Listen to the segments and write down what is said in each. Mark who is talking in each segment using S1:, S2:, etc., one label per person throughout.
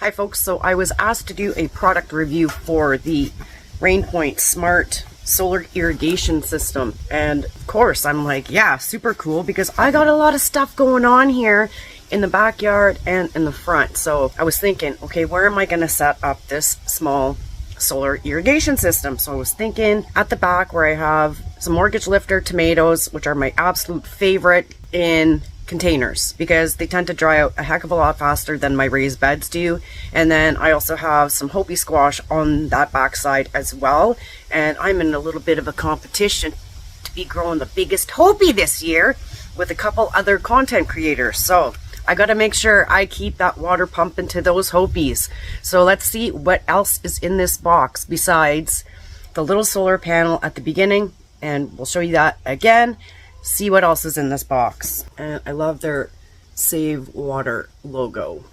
S1: Hi folks, so I was asked to do a product review for the RainPoint Smart Solar Irrigation System, and of course I'm like, yeah, super cool, because I got a lot of stuff going on here in the backyard and in the front. So I was thinking, okay, where am I going to set up this small solar irrigation system? So I was thinking at the back where I have some mortgage lifter tomatoes, which are my absolute favorite, in containers because they tend to dry out a heck of a lot faster than my raised beds do. And then I also have some Hopi squash on that backside as well, and I'm in a little bit of a competition to be growing the biggest Hopi this year with a couple other content creators. So I got to make sure I keep that water pumping to those Hopis. So let's see what else is in this box besides the little solar panel at the beginning, and we'll show you that again. See what else is in this box. And I love their Save Water logo.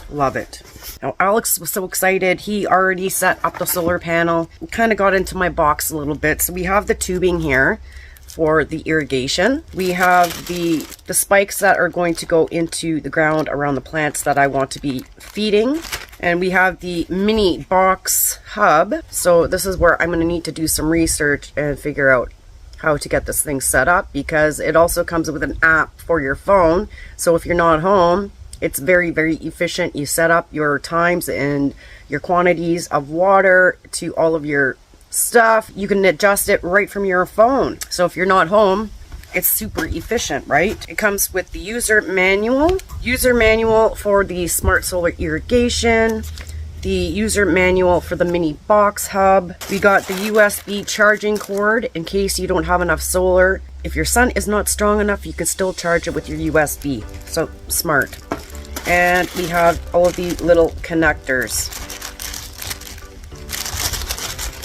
S1: Love it. Now Alex was so excited. He already set up the solar panel. Kind of got into my box a little bit. So we have the tubing here for the irrigation. We have the spikes that are going to go into the ground around the plants that I want to be feeding. And we have the mini box hub. So this is where I'm going to need to do some research and figure out how to get this thing set up, because it also comes with an app for your phone. So if you're not home, it's very, very efficient. You set up your times and your quantities of water to all of your stuff. You can adjust it right from your phone. So if you're not home, it's super efficient, right? It comes with the user manual for the smart solar irrigation, the user manual for the mini box hub. We got the USB charging cord in case you don't have enough solar. If your sun is not strong enough, you can still charge it with your USB. So smart. And we have all of the little connectors,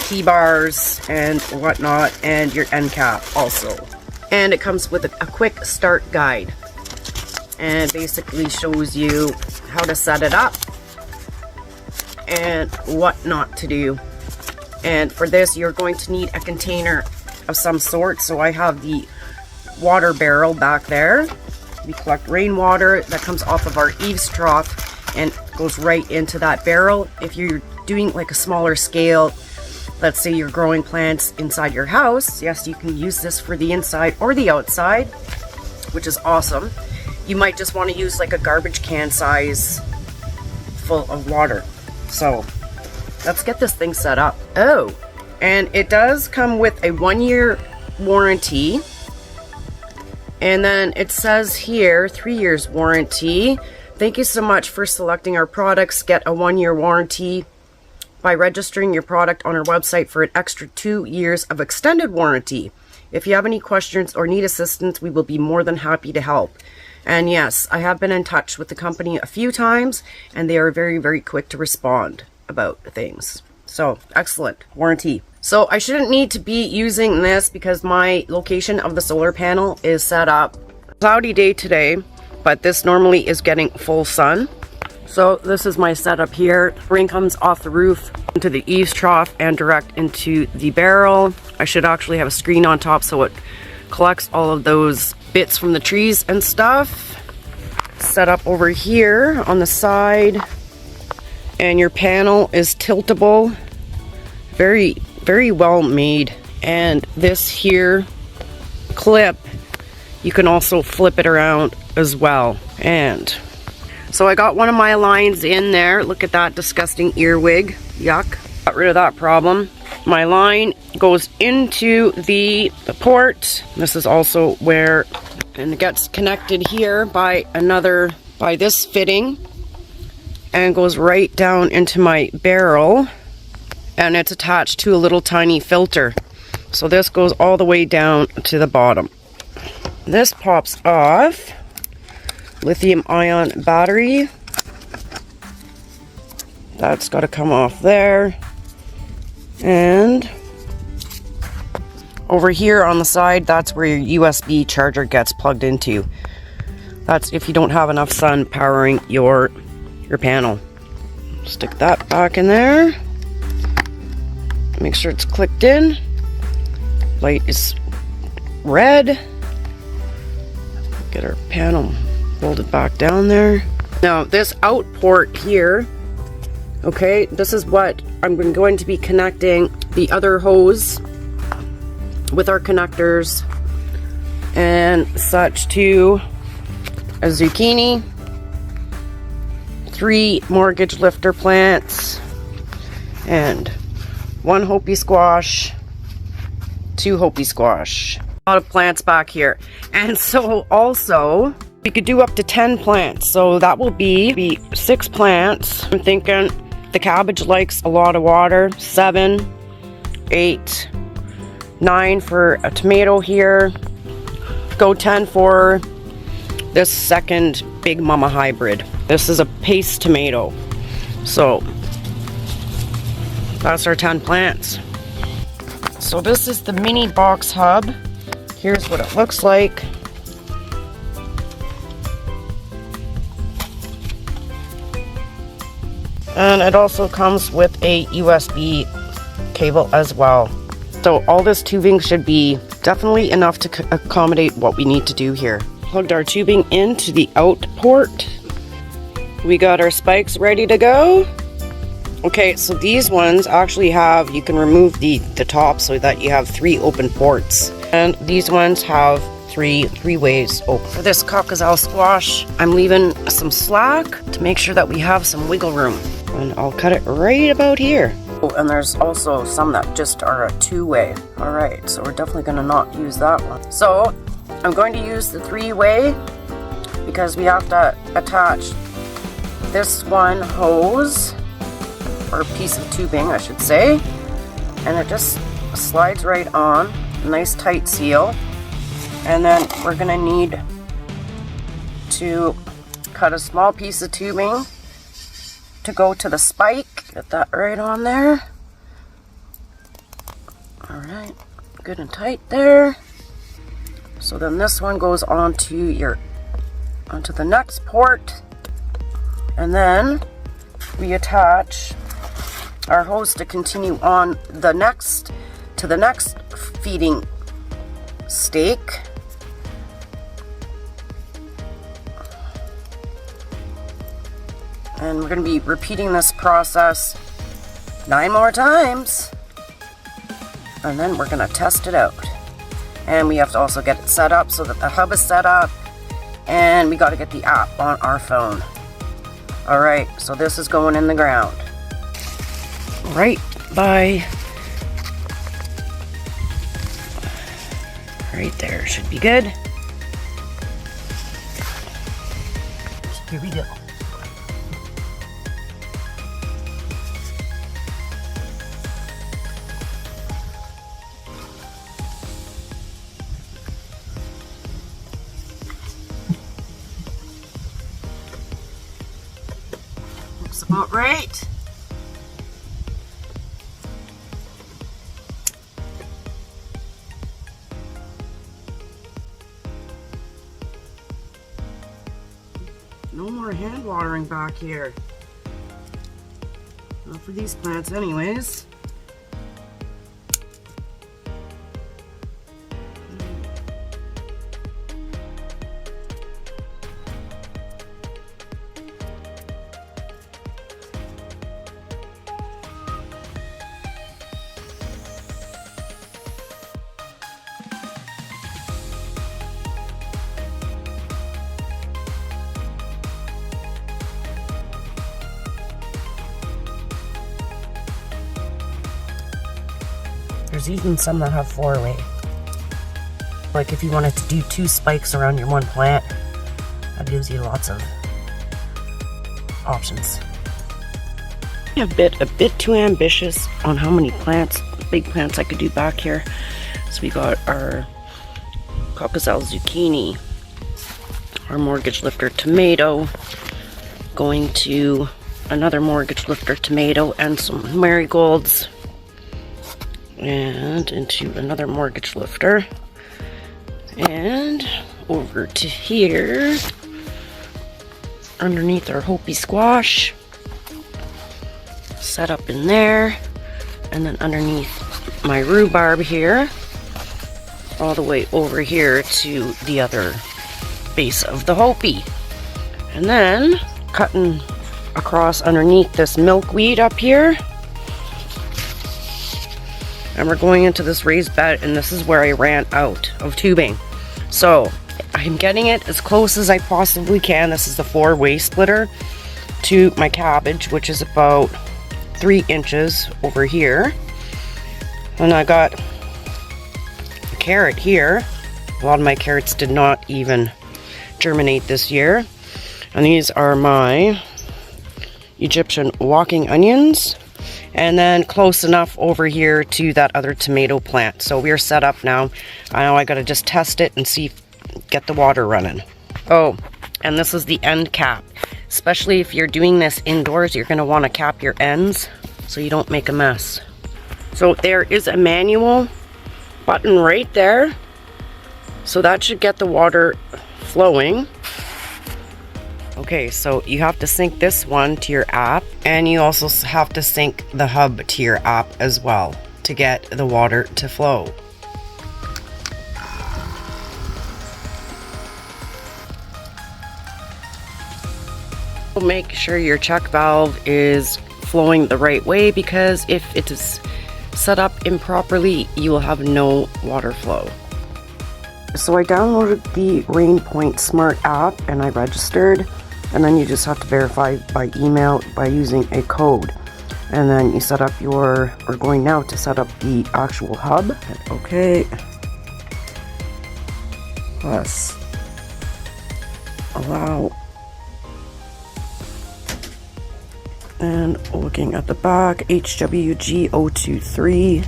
S1: T-bars and whatnot, and your end cap also. And it comes with a quick start guide, and basically shows you how to set it up and what not to do. And for this, you're going to need a container of some sort. So I have the water barrel back there. We collect rainwater that comes off of our eaves trough and goes right into that barrel. If you're doing like a smaller scale, let's say you're growing plants inside your house, yes, you can use this for the inside or the outside, which is awesome. You might just want to use like a garbage can size full of water. So let's get this thing set up. Oh, and it does come with a 1-year warranty. And then it says here, 3 years warranty. Thank you so much for selecting our products. Get a 1-year warranty by registering your product on our website for an extra 2 years of extended warranty. If you have any questions or need assistance, we will be more than happy to help. And yes, I have been in touch with the company a few times, and they are very, very quick to respond about things. So, excellent warranty. So I shouldn't need to be using this because my location of the solar panel is set up. Cloudy day today, but this normally is getting full sun. So this is my setup here. Rain comes off the roof into the eaves trough and direct into the barrel. I should actually have a screen on top so it collects all of those bits from the trees and stuff. Set up over here on the side, and your panel is tiltable. Very, very well made. And this here clip, you can also flip it around as well. And so I got one of my lines in there. Look at that disgusting earwig. Yuck. Got rid of that problem. My line goes into the port. This is also where, and it gets connected here by this fitting, and goes right down into my barrel, and it's attached to a little tiny filter. So this goes all the way down to the bottom. This pops off. Lithium ion battery. That's got to come off there. And over here on the side, that's where your USB charger gets plugged into. That's if you don't have enough sun powering your panel. Stick that back in there. Make sure it's clicked in. Light is red. Get our panel folded back down there. Now this out port here Okay, this is what I'm going to be connecting the other hose with our connectors and such to a zucchini, 3 mortgage lifter plants, and 1 Hopi squash, 2 Hopi squash. A lot of plants back here. And so also, you could do up to 10 plants. So that will be 6 plants. I'm thinking the cabbage likes a lot of water. 7, 8, 9 for a tomato here. Go 10 for this second Big Mama hybrid. This is a paste tomato. So that's our 10 plants. So this is the mini box hub. Here's what it looks like. And it also comes with a USB cable as well. So all this tubing should be definitely enough to accommodate what we need to do here. Plugged our tubing into the out port. We got our spikes ready to go. Okay, so these ones actually have, you can remove the top so that you have 3 open ports. And these ones have three ways open. For this cockazel squash, I'm leaving some slack to make sure that we have some wiggle room. And I'll cut it right about here. Oh, and there's also some that just are a 2-way. All right, so we're definitely gonna not use that one. So I'm going to use the 3-way because we have to attach this one hose, or a piece of tubing I should say, and it just slides right on. Nice tight seal. And then we're gonna need to cut a small piece of tubing to go to the spike. Get that right on there. All right, good and tight there. So then this one goes onto the next port, and then we attach our hose to continue on to the next feeding stake. And we're going to be repeating this process 9 more times. And then we're going to test it out. And we have to also get it set up so that the hub is set up. And we got to get the app on our phone. Alright, so this is going in the ground. Right by... right there should be good. Here we go. Looks about right. No more hand watering back here. Not for these plants anyways. There's even some that have 4-way. Like if you wanted to do 2 spikes around your one plant, that gives you lots of options. A bit too ambitious on how many plants, big plants I could do back here. So we got our cockazel zucchini, our mortgage lifter tomato, going to another mortgage lifter tomato and some marigolds, and into another mortgage lifter, and over to here underneath our Hopi squash, set up in there, and then underneath my rhubarb here, all the way over here to the other base of the Hopi. And then cutting across underneath this milkweed up here. And we're going into this raised bed, and this is where I ran out of tubing. So I'm getting it as close as I possibly can. This is the 4-way splitter to my cabbage, which is about 3 inches over here. And I got a carrot here. A lot of my carrots did not even germinate this year. And these are my Egyptian walking onions. And then close enough over here to that other tomato plant. So we're set up now. I gotta just test it and see, get the water running. Oh, and this is the end cap. Especially if you're doing this indoors, you're gonna wanna cap your ends so you don't make a mess. So there is a manual button right there. So that should get the water flowing. Okay, so you have to sync this one to your app, and you also have to sync the hub to your app as well to get the water to flow. Make sure your check valve is flowing the right way, because if it is set up improperly, you will have no water flow. So I downloaded the RainPoint Smart app and I registered. And then you just have to verify by email by using a code. And then you set up we're going now to set up the actual hub. Okay. Plus allow. And looking at the back, HWG023.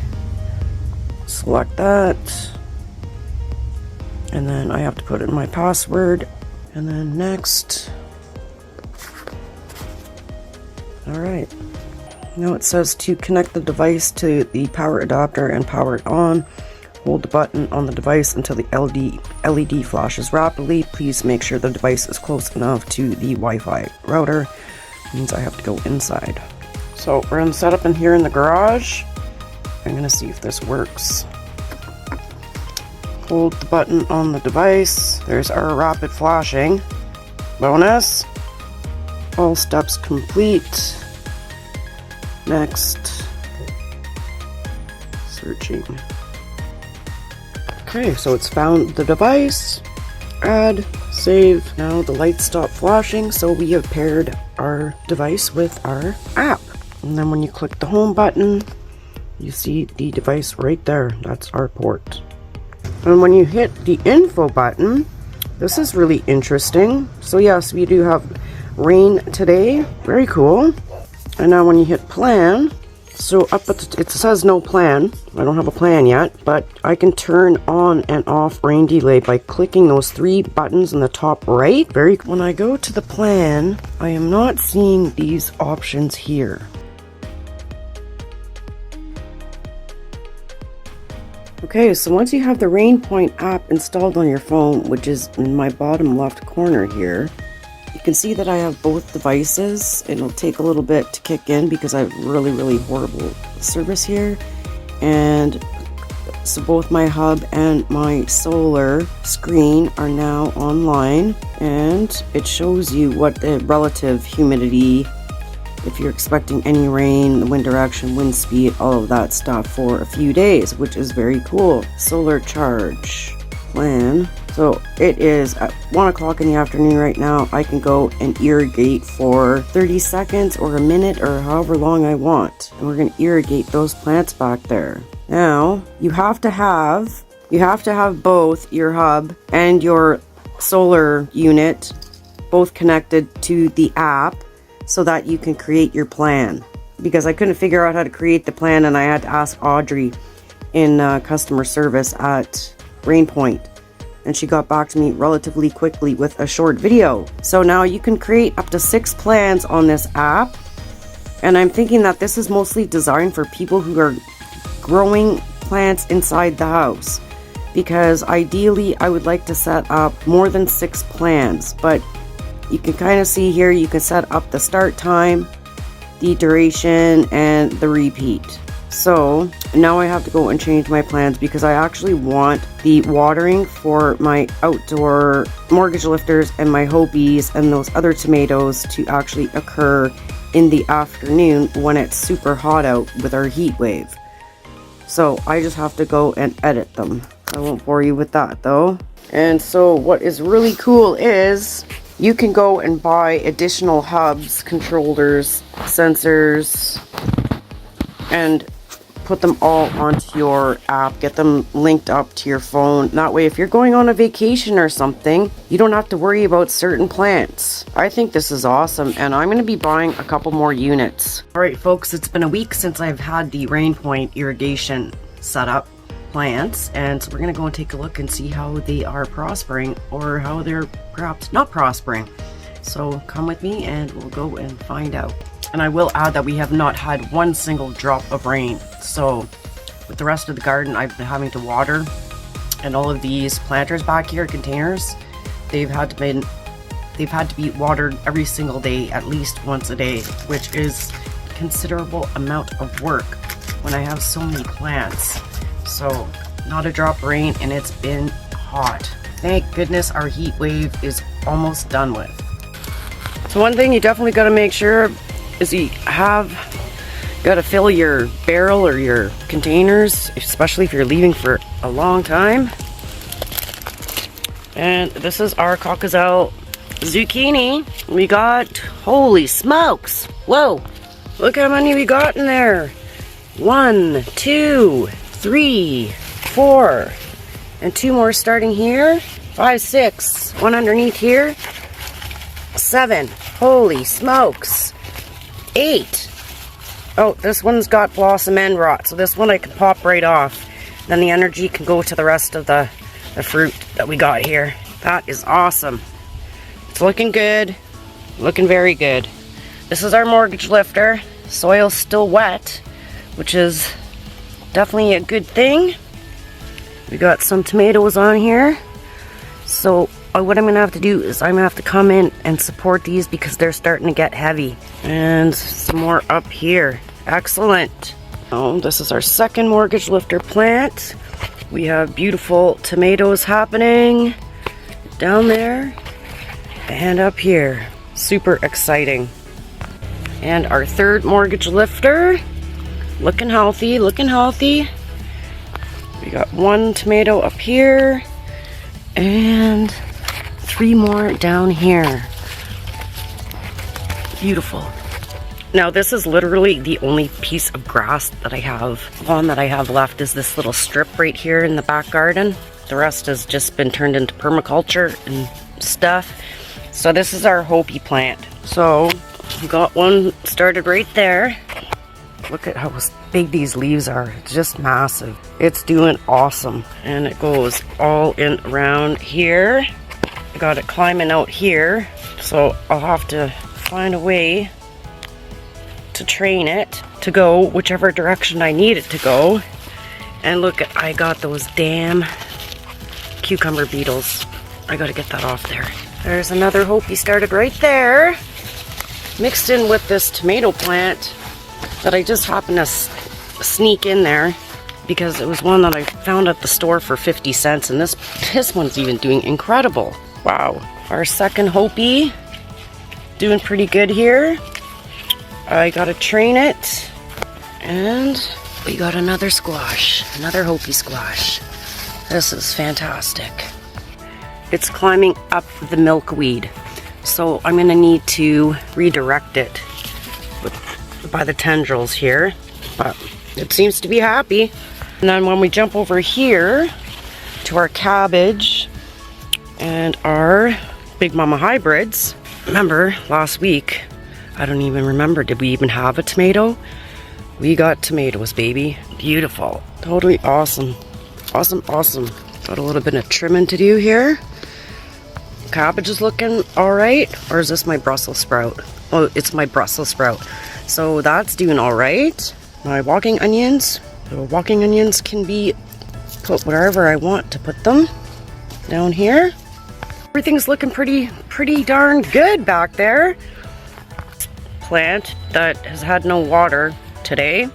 S1: Select that. And then I have to put in my password. And then next. Alright, now it says to connect the device to the power adapter and power it on. Hold the button on the device until the LED flashes rapidly. Please make sure the device is close enough to the Wi-Fi router. It means I have to go inside. So we're going to set up in here in the garage. I'm going to see if this works. Hold the button on the device. There's our rapid flashing. Bonus. All steps complete. Next. Searching. Okay, so it's found the device. Add, save. Now the lights stop flashing, so we have paired our device with our app. And then when you click the home button, you see the device right there. That's our port. And when you hit the info button, this is really interesting. So yes, we do have rain today. Very cool. And now when you hit plan, so up at it says no plan. I don't have a plan yet, but I can turn on and off rain delay by clicking those 3 buttons in the top right. When I go to the plan, I am not seeing these options here. Okay, so once you have the RainPoint app installed on your phone, which is in my bottom left corner here, you can see that I have both devices. It'll take a little bit to kick in because I have really horrible service here. And so both my hub and my solar screen are now online, and it shows you what the relative humidity, if you're expecting any rain, the wind direction, wind speed, all of that stuff for a few days, which is very cool. Solar charge plan. So it is at 1 o'clock in the afternoon right now. I can go and irrigate for 30 seconds or a minute or however long I want. And we're going to irrigate those plants back there. Now, you have to have both your hub and your solar unit both connected to the app so that you can create your plan. Because I couldn't figure out how to create the plan, and I had to ask Audrey in customer service at RainPoint. And she got back to me relatively quickly with a short video. So now you can create up to 6 plans on this app. And I'm thinking that this is mostly designed for people who are growing plants inside the house. Because ideally, I would like to set up more than 6 plans. But you can kind of see here, you can set up the start time, the duration, and the repeat. So now I have to go and change my plans because I actually want the watering for my outdoor mortgage lifters and my Hopies and those other tomatoes to actually occur in the afternoon when it's super hot out with our heat wave. So I just have to go and edit them. I won't bore you with that though. And so what is really cool is you can go and buy additional hubs, controllers, sensors, and put them all onto your app, get them linked up to your phone. That way, if you're going on a vacation or something, you don't have to worry about certain plants. I think this is awesome, and I'm going to be buying a couple more units. Alright folks, it's been a week since I've had the RainPoint irrigation set up plants, and so we're going to go and take a look and see how they are prospering or how they're perhaps not prospering. So come with me and we'll go and find out. And I will add that we have not had one single drop of rain. So with the rest of the garden, I've been having to water, and all of these planters back here, containers, they've had to be watered every single day, at least once a day, which is a considerable amount of work when I have so many plants. So not a drop of rain, and it's been hot. Thank goodness our heat wave is almost done with. So one thing you definitely got to make sure is you have got to fill your barrel or your containers, especially if you're leaving for a long time. And this is our Caucasiel zucchini. We got, holy smokes, whoa, look how many we got in there. 1, 2, 3, 4, and 2 more starting here. 5, 6, 1 underneath here. 7, holy smokes. 8. Oh, this one's got blossom end rot, so this one I can pop right off. Then the energy can go to the rest of the fruit that we got here. That is awesome. It's looking good, looking very good. This is our mortgage lifter. Soil's still wet, which is definitely a good thing. We got some tomatoes on here. So what I'm going to have to do is I'm going to have to come in and support these because they're starting to get heavy. And some more up here. Excellent. Oh, this is our second mortgage lifter plant. We have beautiful tomatoes happening down there and up here. Super exciting. And our third mortgage lifter. Looking healthy, looking healthy. We got 1 tomato up here and 3 more down here. Beautiful. Now this is literally the only piece of grass that I have, lawn that I have left is this little strip right here in the back garden. The rest has just been turned into permaculture and stuff. So this is our Hopi plant. So we got one started right there. Look at how big these leaves are. It's just massive. It's doing awesome. And it goes all in around here. I got it climbing out here. So I'll have to find a way to train it to go whichever direction I need it to go. And look, I got those damn cucumber beetles. I gotta get that off there. There's another Hopi started right there. Mixed in with this tomato plant that I just happened to sneak in there because it was one that I found at the store for 50 cents, and this one's even doing incredible. Wow. Our second Hopi doing pretty good here. I gotta train it, and we got another squash, another Hopi squash. This is fantastic. It's climbing up the milkweed, so I'm gonna need to redirect it by the tendrils here, but it seems to be happy. And then when we jump over here to our cabbage and our Big Mama hybrids, remember last week, I don't even remember, did we even have a tomato? We got tomatoes, baby. Beautiful. Totally awesome. Awesome, awesome. Got a little bit of trimming to do here. Cabbage is looking alright. Or is this my Brussels sprout? Oh, it's my Brussels sprout. So that's doing alright. My walking onions. The walking onions can be put wherever I want to put them. Down here. Everything's looking pretty darn good back there. Plant that has had no water today.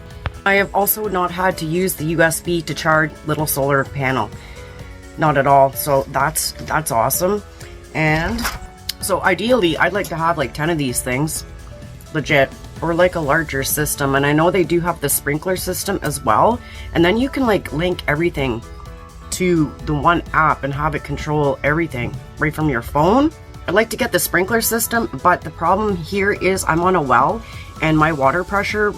S1: I have also not had to use the USB to charge little solar panel. Not at all. So that's awesome. And so ideally, I'd like to have like 10 of these things, legit, or like a larger system. And I know they do have the sprinkler system as well. And then you can like link everything to the one app and have it control everything right from your phone. I'd like to get the sprinkler system, but the problem here is I'm on a well and my water pressure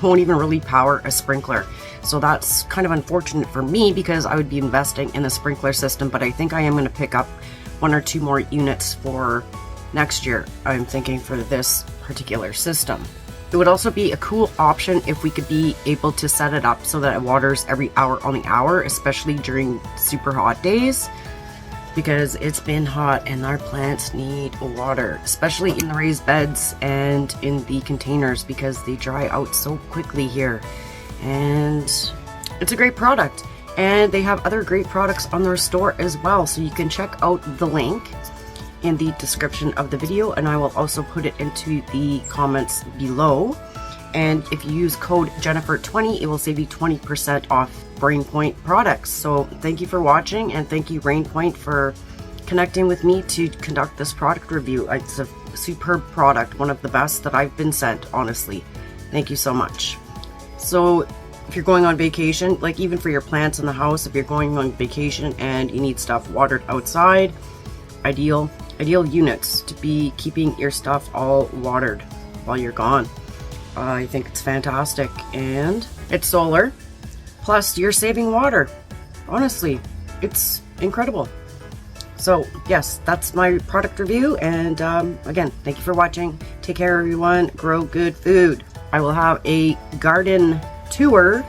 S1: won't even really power a sprinkler. So that's kind of unfortunate for me because I would be investing in the sprinkler system, but I think I am going to pick up 1 or 2 more units for next year. I'm thinking for this particular system. It would also be a cool option if we could be able to set it up so that it waters every hour on the hour, especially during super hot days, because it's been hot and our plants need water, especially in the raised beds and in the containers because they dry out so quickly here. And it's a great product. And they have other great products on their store as well, so you can check out the link in the description of the video, and I will also put it into the comments below. And if you use code Jennifer20, it will save you 20% off RainPoint products. So thank you for watching, and thank you RainPoint for connecting with me to conduct this product review. It's a superb product, one of the best that I've been sent, honestly. Thank you so much. So if you're going on vacation, like even for your plants in the house, if you're going on vacation and you need stuff watered outside, ideal units to be keeping your stuff all watered while you're gone. I think it's fantastic, and it's solar, plus you're saving water. Honestly, it's incredible. So yes, that's my product review, and again, thank you for watching. Take care, everyone. Grow good food. I will have a garden tour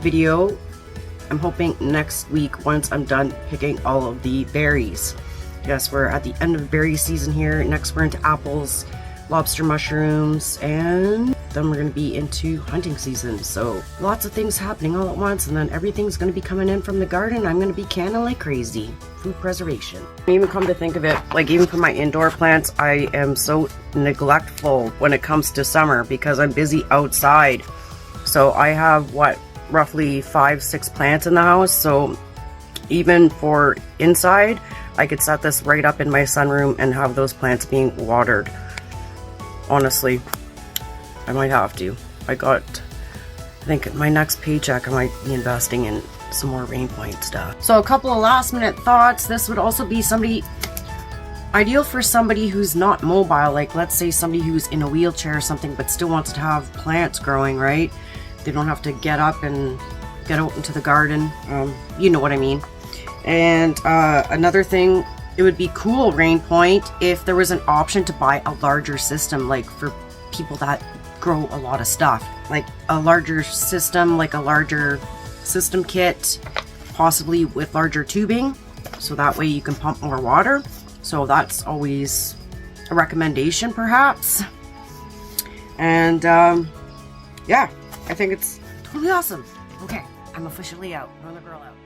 S1: video, I'm hoping next week once I'm done picking all of the berries. Yes, we're at the end of berry season here. Next we're into apples, lobster mushrooms, and then we're going to be into hunting season. So lots of things happening all at once, and then everything's going to be coming in from the garden. I'm going to be canning like crazy. Food preservation. Even come to think of it, like even for my indoor plants, I am so neglectful when it comes to summer because I'm busy outside. So I have what, roughly 5-6 plants in the house. So even for inside, I could set this right up in my sunroom and have those plants being watered. Honestly, I might have to. I think my next paycheck I might be investing in some more RainPoint stuff. So a couple of last minute thoughts. This would also be ideal for somebody who's not mobile, like let's say somebody who's in a wheelchair or something but still wants to have plants growing, right? They don't have to get up and get out into the garden. You know what I mean. And another thing, it would be cool, RainPoint, if there was an option to buy a larger system, like for people that grow a lot of stuff. Like a larger system, like a larger system kit, possibly with larger tubing, so that way you can pump more water. So that's always a recommendation, perhaps. And yeah, I think it's totally awesome. Okay, I'm officially out. Run the girl out.